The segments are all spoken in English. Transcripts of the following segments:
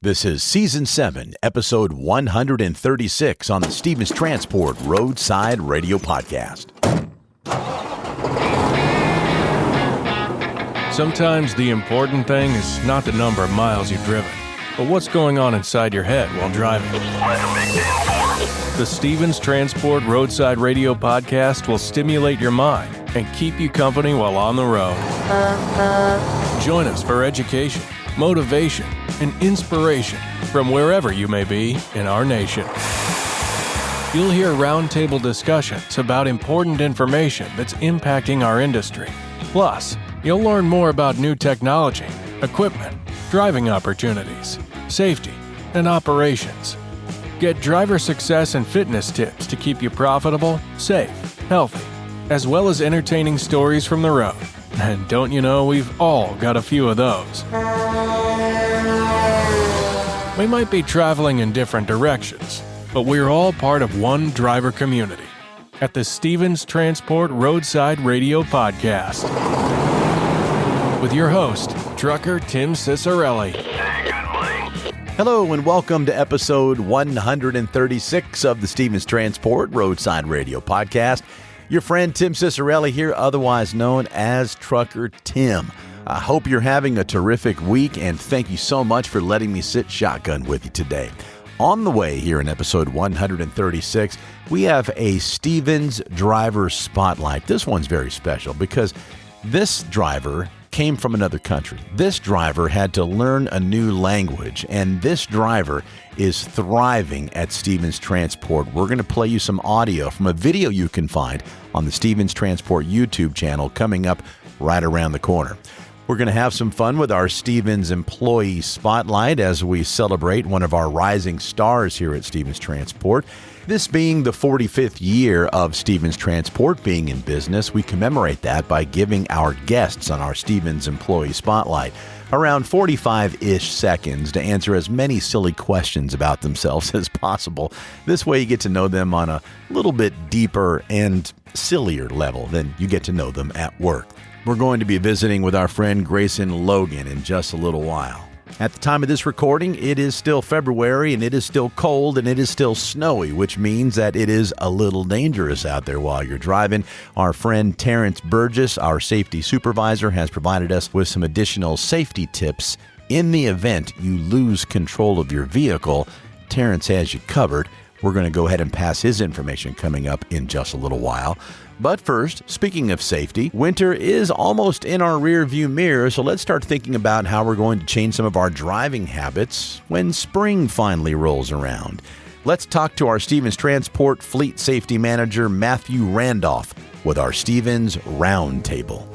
This is Season 7, Episode 136 on the Stevens Transport Roadside Radio Podcast. Sometimes the important thing is not the number of miles you've driven, but what's going on inside your head while driving. The Stevens Transport Roadside Radio Podcast will stimulate your mind and keep you company while on the road. Join us for education, motivation, and inspiration from wherever you may be in our nation. You'll hear roundtable discussions about important information that's impacting our industry. Plus, you'll learn more about new technology, equipment, driving opportunities, safety, and operations. Get driver success and fitness tips to keep you profitable, safe, healthy, as well as entertaining stories from the road. And don't you know, we've all got a few of those. We might be traveling in different directions, but we're all part of one driver community at the Stevens Transport Roadside Radio Podcast. With your host, trucker Tim Cicerelli. Hello and welcome to episode 136 of the Stevens Transport Roadside Radio Podcast. Your friend Tim Cicerelli here, otherwise known as Trucker Tim. I hope you're having a terrific week, and thank you so much for letting me sit shotgun with you today. On the way here in episode 136, we have a Stevens Driver Spotlight. This one's very special because this driver came from another country. This driver had to learn a new language, and this driver is thriving at Stevens Transport. We're going to play you some audio from a video you can find on the Stevens Transport YouTube channel coming up right around the corner. We're going to have some fun with our Stevens Employee Spotlight as we celebrate one of our rising stars here at Stevens Transport. This being the 45th year of Stevens Transport being in business, we commemorate that by giving our guests on our Stevens Employee Spotlight around 45-ish seconds to answer as many silly questions about themselves as possible. This way you get to know them on a little bit deeper and sillier level than you get to know them at work. We're going to be visiting with our friend Grayson Logan in just a little while. At the time of this recording, it is still February, and it is still cold, and it is still snowy, which means that it is a little dangerous out there while you're driving. Our friend Terrance Burgess, our safety supervisor, has provided us with some additional safety tips. In the event you lose control of your vehicle, Terrance has you covered. We're going to go ahead and pass his information coming up in just a little while. But first, speaking of safety, winter is almost in our rearview mirror, so let's start thinking about how we're going to change some of our driving habits when spring finally rolls around. Let's talk to our Stevens Transport Fleet Safety Manager, Matthew Randolph, with our Stevens Roundtable.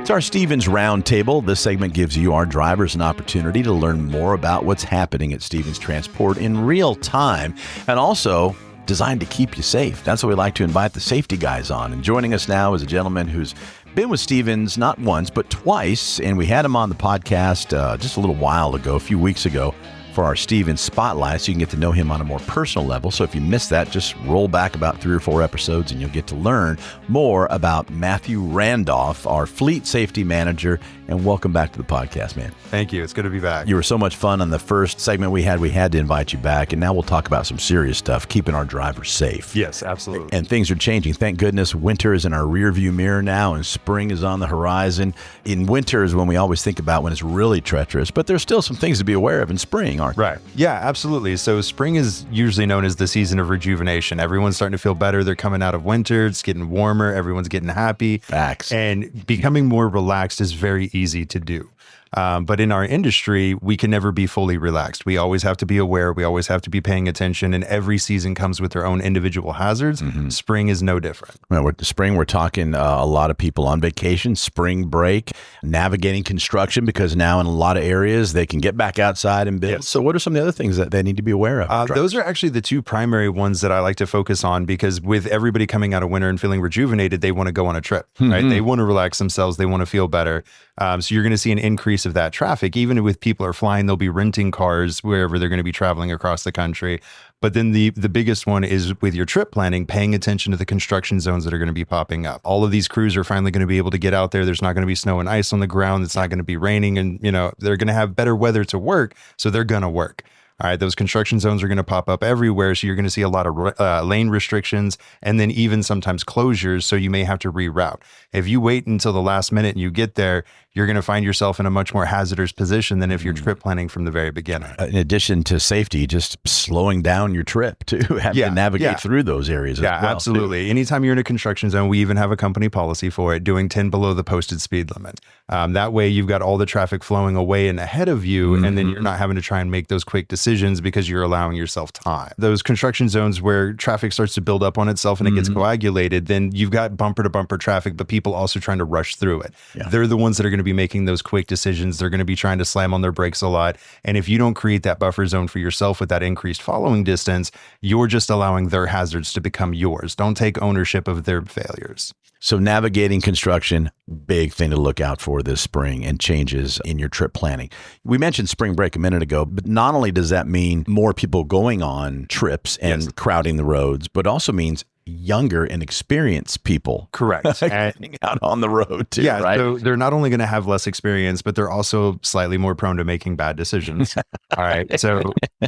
It's our Stevens Roundtable. This segment gives you, our drivers, an opportunity to learn more about what's happening at Stevens Transport in real time, and also designed to keep you safe. That's why we like to invite the safety guys on. And joining us now is a gentleman who's been with Stevens not once, but twice, and we had him on the podcast just a little while ago, a few weeks ago, for our Stevens Spotlight, so you can get to know him on a more personal level. So if you missed that, just roll back about 3 or 4 episodes and you'll get to learn more about Matthew Randolph, our Fleet Safety Manager. And welcome back to the podcast, man. Thank you. It's good to be back. You were so much fun on the first segment we had. We had to invite you back, and now we'll talk about some serious stuff, keeping our drivers safe. Yes, absolutely. And things are changing. Thank goodness winter is in our rearview mirror now, and spring is on the horizon. In winter is when we always think about when it's really treacherous, but there's still some things to be aware of in spring, aren't there? Right. Yeah, absolutely. So spring is usually known as the season of rejuvenation. Everyone's starting to feel better. They're coming out of winter. It's getting warmer. Everyone's getting happy. Facts. And becoming more relaxed is very easy to do. But in our industry, we can never be fully relaxed. We always have to be aware. We always have to be paying attention. And every season comes with their own individual hazards. Mm-hmm. Spring is no different. Well, with the spring, we're talking a lot of people on vacation, spring break, navigating construction, because now in a lot of areas, they can get back outside and build. Yes. So what are some of the other things that they need to be aware of? Those are actually the two primary ones that I like to focus on, because with everybody coming out of winter and feeling rejuvenated, they want to go on a trip, right? They want to relax themselves. They want to feel better. So you're going to see an increase increase of that traffic. Even with people are flying, they'll be renting cars wherever they're going to be traveling across the country. But then the biggest one is with your trip planning, paying attention to the construction zones that are going to be popping up. All of these crews are finally going to be able to get out there. There's not going to be snow and ice on the ground. It's not going to be raining, and they're going to have better weather to work. So they're going to work. All right, those construction zones are going to pop up everywhere. So you're going to see a lot of lane restrictions and then even sometimes closures. So you may have to reroute. If you wait until the last minute and you get there, you're going to find yourself in a much more hazardous position than if you're trip planning from the very beginning. In addition to safety, just slowing down your trip too, having to navigate through those areas as well. Yeah, absolutely. Anytime you're in a construction zone, we even have a company policy for it, doing 10 below the posted speed limit. That way you've got all the traffic flowing away and ahead of you, and then you're not having to try and make those quick decisions because you're allowing yourself time. Those construction zones where traffic starts to build up on itself and it gets coagulated, then you've got bumper to bumper traffic, but people also trying to rush through it. Yeah. They're the ones that are going to be making those quick decisions. They're going to be trying to slam on their brakes a lot. And if you don't create that buffer zone for yourself with that increased following distance, you're just allowing their hazards to become yours. Don't take ownership of their failures. So navigating construction, big thing to look out for this spring and changes in your trip planning. We mentioned spring break a minute ago, but not only does that mean more people going on trips and crowding the roads, but also means younger and experienced people. Correct. Getting out on the road too, right? So they're not only going to have less experience, but they're also slightly more prone to making bad decisions. All right. So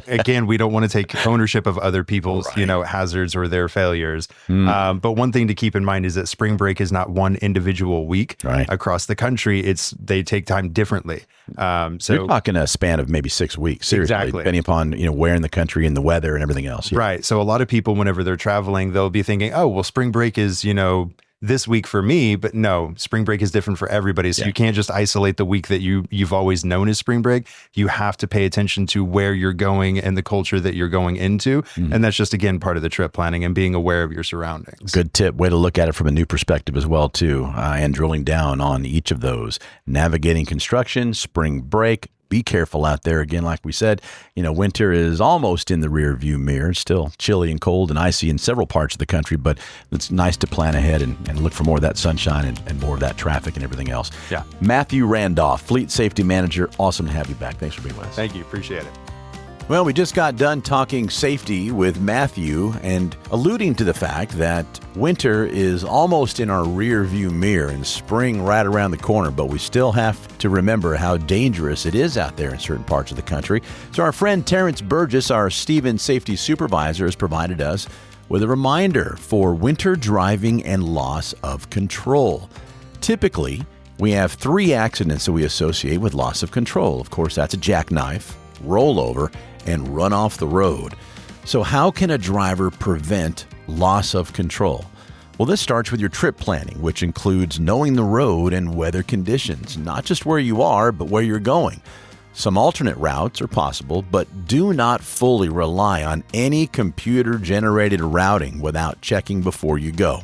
again, we don't want to take ownership of other people's, hazards or their failures. But one thing to keep in mind is that spring break is not one individual week across the country. They take time differently. So you're talking a span of maybe 6 weeks, seriously, depending upon, where in the country and the weather and everything else. Yeah. Right. So a lot of people, whenever they're traveling, they'll be thinking, oh, well, spring break is, this week for me, but no, spring break is different for everybody. So you can't just isolate the week that you've always known as spring break. You have to pay attention to where you're going and the culture that you're going into. And that's just, again, part of the trip planning and being aware of your surroundings. Good tip. Way to look at it from a new perspective as well, too. And drilling down on each of those. Navigating construction, spring break. Be careful out there. Again, like we said, winter is almost in the rear view mirror. Still chilly and cold and icy in several parts of the country, but it's nice to plan ahead and look for more of that sunshine and more of that traffic and everything else. Yeah. Matthew Randolph, Fleet Safety Manager. Awesome to have you back. Thanks for being with us. Thank you. Appreciate it. Well, we just got done talking safety with Matthew and alluding to the fact that winter is almost in our rear view mirror and spring right around the corner, but we still have to remember how dangerous it is out there in certain parts of the country. So our friend Terrance Burgess, our Stevens Safety Supervisor, has provided us with a reminder for winter driving and loss of control. Typically, we have 3 accidents that we associate with loss of control. Of course, that's a jackknife, rollover, and run off the road. So how can a driver prevent loss of control? Well, this starts with your trip planning, which includes knowing the road and weather conditions, not just where you are, but where you're going. Some alternate routes are possible, but do not fully rely on any computer-generated routing without checking before you go.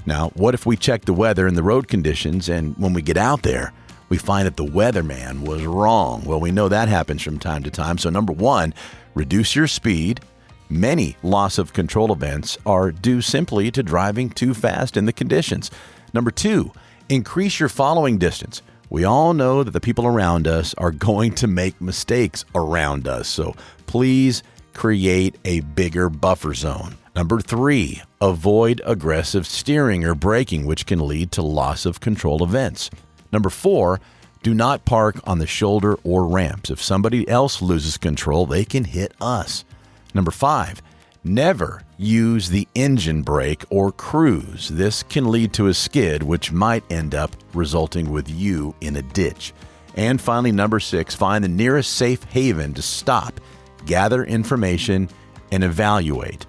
Now, what if we check the weather and the road conditions, and when we get out there, we find that the weatherman was wrong? Well, we know that happens from time to time. So number 1, reduce your speed. Many loss of control events are due simply to driving too fast in the conditions. Number 2, increase your following distance. We all know that the people around us are going to make mistakes around us. So please create a bigger buffer zone. Number 3, avoid aggressive steering or braking, which can lead to loss of control events. Number 4, do not park on the shoulder or ramps. If somebody else loses control, they can hit us. Number 5, never use the engine brake or cruise. This can lead to a skid, which might end up resulting with you in a ditch. And finally, number 6, find the nearest safe haven to stop, gather information, and evaluate.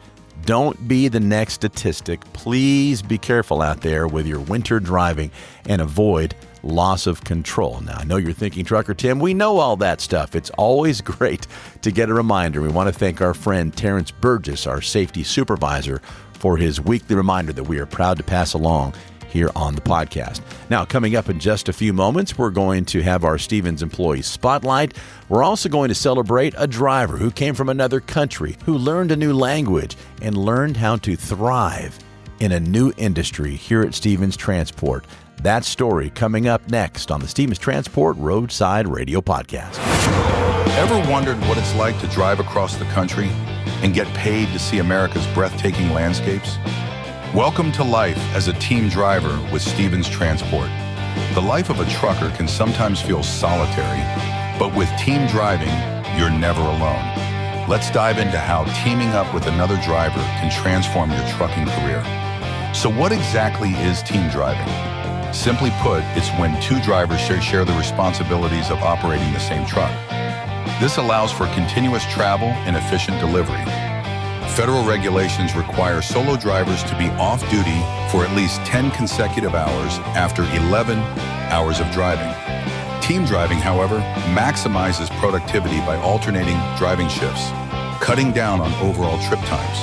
Don't be the next statistic. Please be careful out there with your winter driving and avoid loss of control. Now, I know you're thinking, Trucker Tim, we know all that stuff. It's always great to get a reminder. We want to thank our friend Terrance Burgess, our safety supervisor, for his weekly reminder that we are proud to pass along here on the podcast. Now, coming up in just a few moments, we're going to have our Stevens Employee Spotlight. We're also going to celebrate a driver who came from another country, who learned a new language, and learned how to thrive in a new industry here at Stevens Transport. That story coming up next on the Stevens Transport Roadside Radio Podcast. Ever wondered what it's like to drive across the country and get paid to see America's breathtaking landscapes? Welcome to life as a team driver with Stevens Transport. The life of a trucker can sometimes feel solitary, but with team driving, you're never alone. Let's dive into how teaming up with another driver can transform your trucking career. So what exactly is team driving? Simply put, it's when two drivers share the responsibilities of operating the same truck. This allows for continuous travel and efficient delivery. Federal regulations require solo drivers to be off duty for at least 10 consecutive hours after 11 hours of driving. Team driving, however, maximizes productivity by alternating driving shifts, cutting down on overall trip times.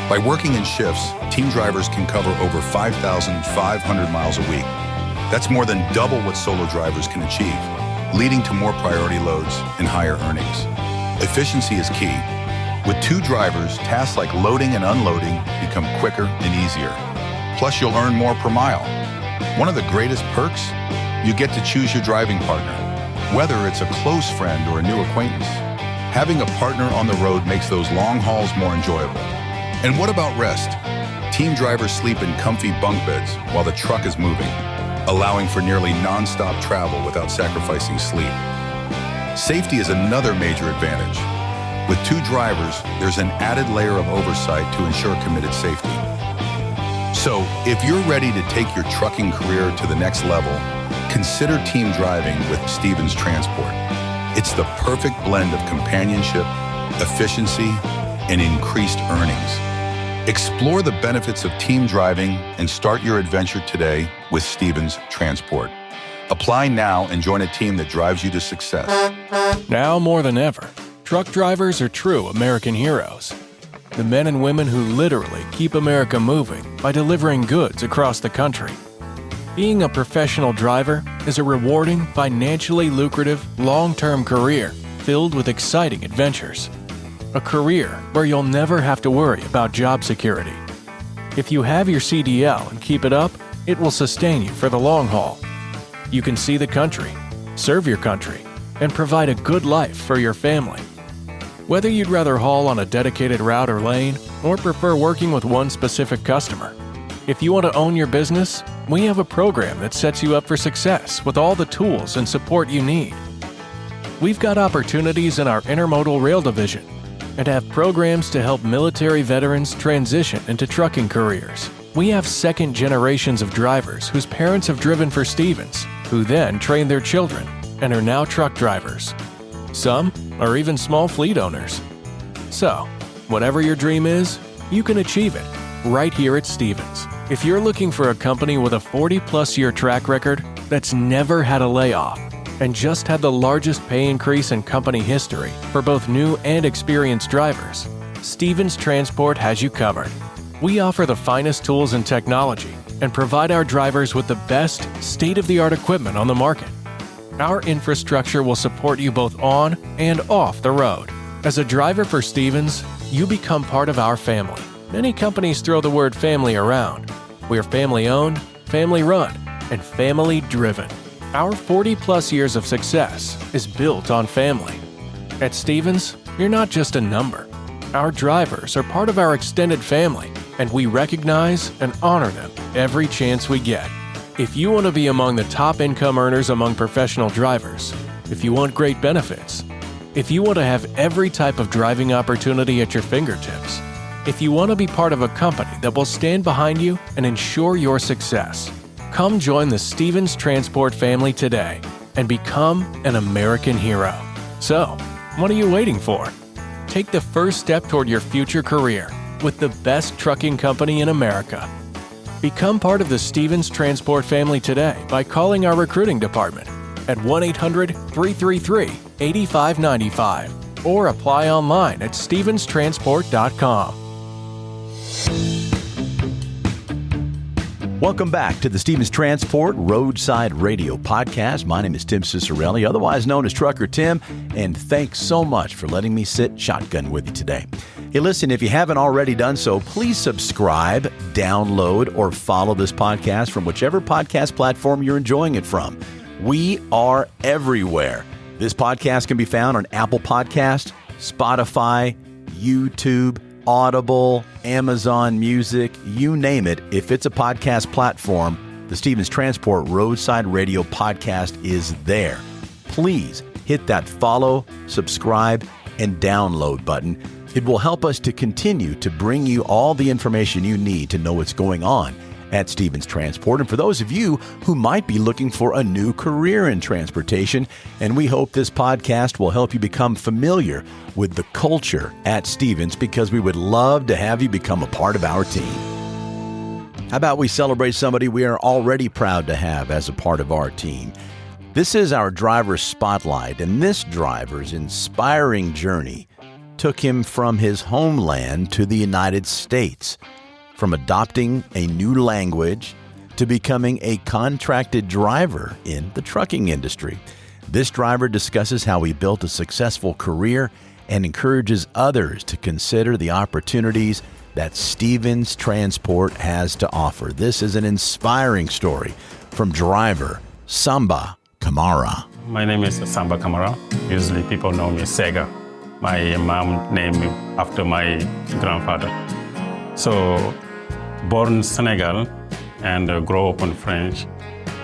By working in shifts, team drivers can cover over 5,500 miles a week. That's more than double what solo drivers can achieve, leading to more priority loads and higher earnings. Efficiency is key. With two drivers, tasks like loading and unloading become quicker and easier. Plus, you'll earn more per mile. One of the greatest perks? You get to choose your driving partner, whether it's a close friend or a new acquaintance. Having a partner on the road makes those long hauls more enjoyable. And what about rest? Team drivers sleep in comfy bunk beds while the truck is moving, allowing for nearly non-stop travel without sacrificing sleep. Safety is another major advantage. With two drivers, there's an added layer of oversight to ensure committed safety. So, if you're ready to take your trucking career to the next level, consider team driving with Stevens Transport. It's the perfect blend of companionship, efficiency, and increased earnings. Explore the benefits of team driving and start your adventure today with Stevens Transport. Apply now and join a team that drives you to success. Now more than ever, truck drivers are true American heroes. The men and women who literally keep America moving by delivering goods across the country. Being a professional driver is a rewarding, financially lucrative, long-term career filled with exciting adventures. A career where you'll never have to worry about job security. If you have your CDL and keep it up, it will sustain you for the long haul. You can see the country, serve your country, and provide a good life for your family. Whether you'd rather haul on a dedicated route or lane, or prefer working with one specific customer, if you want to own your business, we have a program that sets you up for success with all the tools and support you need. We've got opportunities in our intermodal rail division and have programs to help military veterans transition into trucking careers. We have second generations of drivers whose parents have driven for Stevens, who then trained their children and are now truck drivers. Some are even small fleet owners. So, whatever your dream is, you can achieve it right here at Stevens. If you're looking for a company with a 40-plus year track record that's never had a layoff and just had the largest pay increase in company history for both new and experienced drivers, Stevens Transport has you covered. We offer the finest tools and technology and provide our drivers with the best state-of-the-art equipment on the market. Our infrastructure will support you both on and off the road. As a driver for Stevens, you become part of our family. Many companies throw the word family around. We're family-owned, family-run, and family-driven. Our 40-plus years of success is built on family. At Stevens, you're not just a number. Our drivers are part of our extended family, and we recognize and honor them every chance we get. If you want to be among the top income earners among professional drivers, if you want great benefits, if you want to have every type of driving opportunity at your fingertips, if you want to be part of a company that will stand behind you and ensure your success, come join the Stevens Transport family today and become an American hero. So, what are you waiting for? Take the first step toward your future career with the best trucking company in America. Become part of the Stevens Transport family today by calling our recruiting department at 1-800-333-8595 or apply online at stevenstransport.com. Welcome back to the Stevens Transport Roadside Radio Podcast. My name is Tim Cicerelli, otherwise known as Trucker Tim, and thanks so much for letting me sit shotgun with you today. Hey, listen, if you haven't already done so, please subscribe, download, or follow this podcast from whichever podcast platform you're enjoying it from. We are everywhere. This podcast can be found on Apple Podcasts, Spotify, YouTube, Audible, Amazon Music, you name it. If it's a podcast platform, the Stevens Transport Roadside Radio Podcast is there. Please hit that follow, subscribe, and download button. It will help us to continue to bring you all the information you need to know what's going on at Stevens Transport. And for those of you who might be looking for a new career in transportation, and we hope this podcast will help you become familiar with the culture at Stevens, because we would love to have you become a part of our team. How about we celebrate somebody we are already proud to have as a part of our team? This is our driver's spotlight, and this driver's inspiring journey took him from his homeland to the United States. From adopting a new language to becoming a contracted driver in the trucking industry. This driver discusses how he built a successful career and encourages others to consider the opportunities that Stevens Transport has to offer. This is an inspiring story from driver Samba Kamara. My name is Samba Kamara. Usually people know me Sega. My mom named me after my grandfather. So, born in Senegal and grew up in French.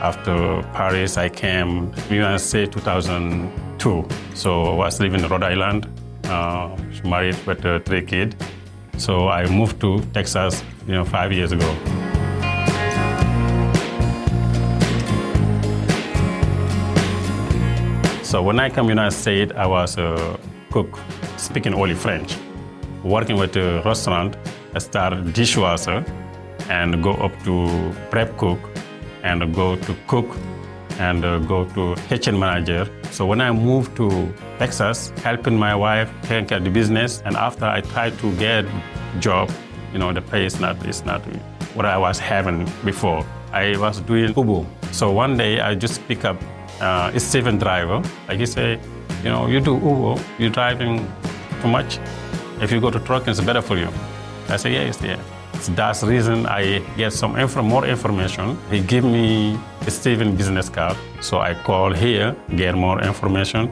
After Paris, I came to United States 2002. So I was living in Rhode Island, married with 3 kids. So I moved to Texas, 5 years ago. So when I came to United States, I was a cook, speaking only French. Working with a restaurant, I started dishwasher and go up to prep cook and go to cook and go to kitchen manager. So when I moved to Texas, helping my wife take care of the business, and after I tried to get job, the pay is not what I was having before. I was doing Uber. So one day I just pick up a Stevens driver. Like he say, you do Uber, you're driving too much. If you go to truck, it's better for you. I say, yes. So that's the reason I get some more information. He give me a Stevens business card. So I call here, get more information,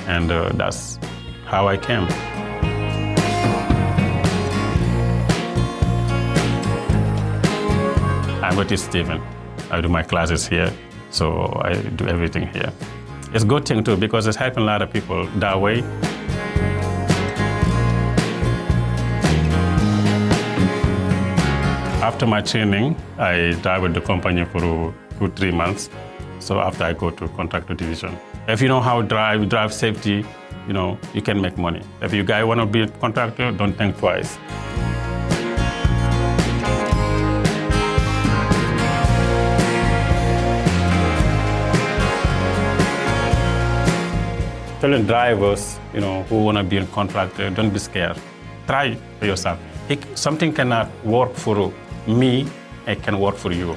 and that's how I came. I'm with Stevens. I do my classes here, so I do everything here. It's a good thing too, because it's helping a lot of people that way. After my training, I drive with the company for 2-3 months. So after I go to contractor division. If you know how to drive safety, you can make money. If you guys want to be a contractor, don't think twice. Telling drivers, who want to be a contractor, don't be scared. Try for yourself. Something cannot work for me, it can work for you.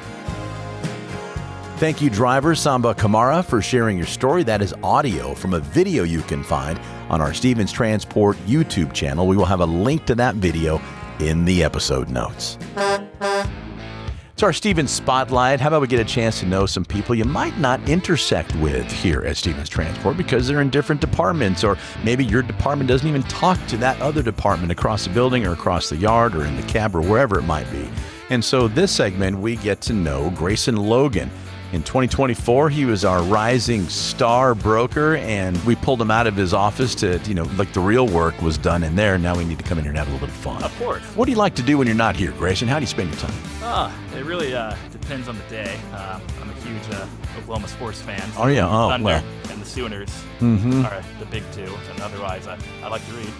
Thank you, driver Samba Kamara, for sharing your story. That is audio from a video you can find on our Stevens Transport YouTube channel. We will have a link to that video in the episode notes. It's our Stevens Spotlight. How about we get a chance to know some people you might not intersect with here at Stevens Transport because they're in different departments, or maybe your department doesn't even talk to that other department across the building or across the yard or in the cab or wherever it might be. And so this segment, we get to know Grayson Logan. In 2024, he was our rising star broker, and we pulled him out of his office to, like the real work was done in there. Now we need to come in here and have a little bit of fun. Of course. What do you like to do when you're not here, Grayson? How do you spend your time? It really depends on the day. I'm a huge Oklahoma sports fan. Oh, yeah. Oh, Thunder well. and the Sooners are the big two. And otherwise, I like to read.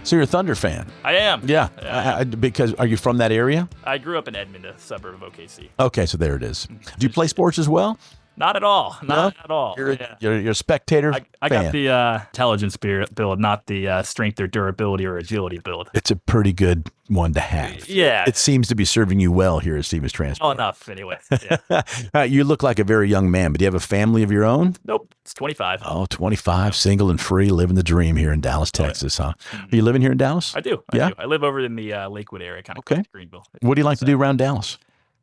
So you're a Thunder fan? I am. Yeah. Because are you from that area? I grew up in Edmond, a suburb of OKC. Okay, so there it is. Do you play sports as well? Not at all. Not at all. You're a spectator I fan. got the intelligence build, not the strength or durability or agility build. It's a pretty good one to have. Yeah. It seems to be serving you well here at Stevens Transport. Well enough, anyway. Yeah. You look like a very young man, but do you have a family of your own? Nope. It's 25. Oh, 25, single and free, living the dream here in Dallas, Texas, huh? Are you living here in Dallas? I do. Yeah? I do. I live over in the Lakewood area, kind of Okay. close to Greenville. What do you like to do around Dallas?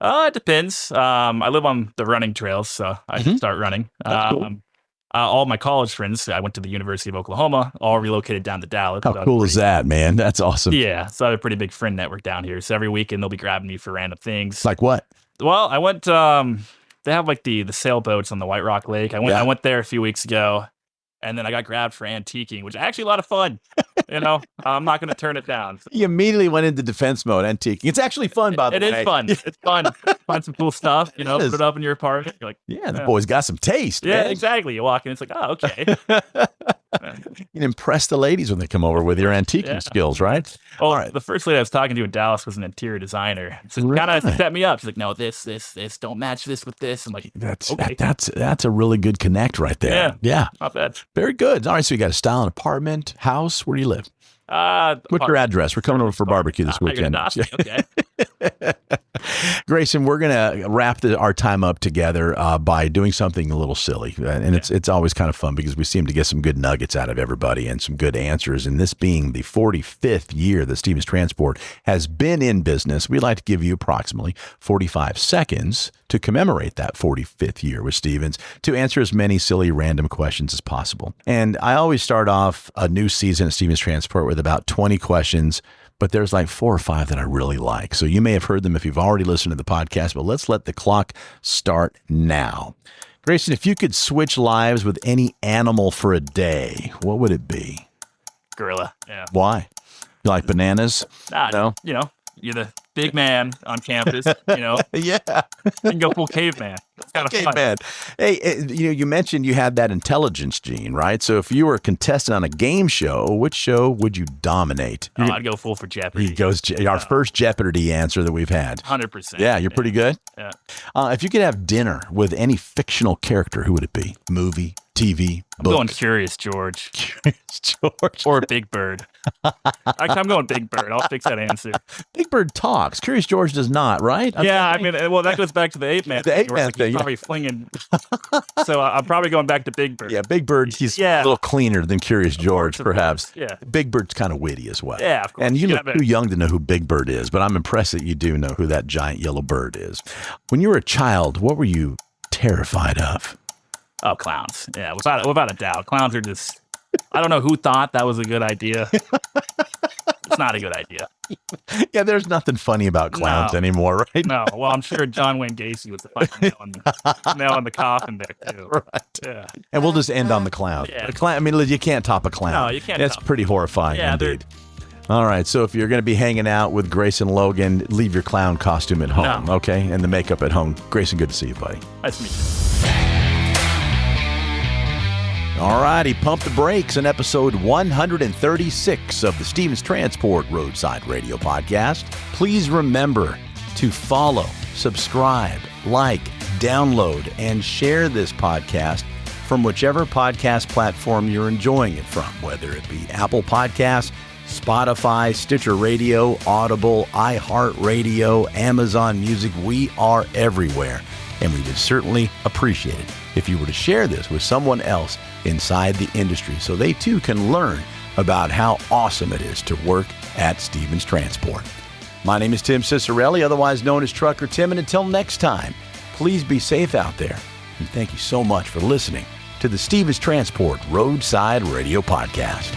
It depends. I live on the running trails, so I can start running. That's cool. All my college friends, I went to the University of Oklahoma, all relocated down to Dallas. How cool is that, man? That's awesome. Yeah, so I have a pretty big friend network down here. So every weekend they'll be grabbing me for random things. Like what? Well, I went. They have like the sailboats on the White Rock Lake. I went there a few weeks ago, and then I got grabbed for antiquing, which is actually a lot of fun. I'm not going to turn it down. You immediately went into defense mode, antiquing. It's actually fun, by the way. It is fun. It's fun. Find some cool stuff, put it up in your apartment. You're like, Yeah, the boy's got some taste. yeah, man. exactly. You walk in, it's like, oh, okay. You can impress the ladies when they come over with your antiquing skills, right? Well, All right. the first lady I was talking to in Dallas was an interior designer. So she kind of set me up. She's like, no, this, don't match this with this. I'm like, okay. That's a really good connect right there. Yeah. Not bad. Very good. All right, so you got a style, an apartment, house. Where do you live? What's your address? We're coming over for barbecue this weekend. Okay. Grayson, we're going to wrap our time up together by doing something a little silly. And it's always kind of fun because we seem to get some good nuggets out of everybody and some good answers. And this being the 45th year that Stevens Transport has been in business, we'd like to give you approximately 45 seconds to commemorate that 45th year with Stevens to answer as many silly random questions as possible. And I always start off a new season at Stevens Transport with about 20 questions, but there's like 4 or 5 that I really like. So you may have heard them if you've already listened to the podcast, but let's let the clock start now. Grayson, if you could switch lives with any animal for a day, what would it be? Gorilla. Yeah. Why? You like bananas? No. You're the big man on campus, Yeah. You can go full caveman. It's kind of fun. Caveman. Hey, you mentioned you had that intelligence gene, right? So if you were a contestant on a game show, which show would you dominate? I'd go full for Jeopardy. He goes our first Jeopardy answer that we've had. 100%. Yeah, you're pretty good. Yeah. If you could have dinner with any fictional character, who would it be? Movie, TV, I'm book? going Curious George. Curious George. Or Big Bird. Actually, I'm going Big Bird. I'll fix that answer. Big Bird talks. Curious George does not, right? That goes back to the ape man. The ape man thing. Probably flinging. So I'm probably going back to Big Bird. Yeah, Big Bird, he's a little cleaner than Curious George, perhaps. Yeah. Big Bird's kind of witty as well. Yeah, of course. And you look too young to know who Big Bird is, but I'm impressed that you do know who that giant yellow bird is. When you were a child, what were you terrified of? Oh, clowns. Yeah, without a doubt. Clowns are just, I don't know who thought that was a good idea. It's not a good idea. Yeah, there's nothing funny about clowns anymore, right? No. Well, I'm sure John Wayne Gacy was the fucking nail in the coffin there, too. Right. Yeah. And we'll just end on the clown. Yeah. The clown. I mean, you can't top a clown. No, you can't. That's pretty horrifying indeed. They're All right, so if you're going to be hanging out with Grayson Logan, leave your clown costume at home, No. okay? And the makeup at home. Grayson, good to see you, buddy. Nice to meet you. All righty, pump the brakes on episode 136 of the Stevens Transport Roadside Radio Podcast. Please remember to follow, subscribe, like, download, and share this podcast from whichever podcast platform you're enjoying it from, whether it be Apple Podcasts, Spotify, Stitcher Radio, Audible, iHeartRadio, Amazon Music. We are everywhere. And we would certainly appreciate it if you were to share this with someone else inside the industry so they too can learn about how awesome it is to work at Stevens Transport. My name is Tim Cicerelli, otherwise known as Trucker Tim, and until next time, please be safe out there. And thank you so much for listening to the Stevens Transport Roadside Radio Podcast.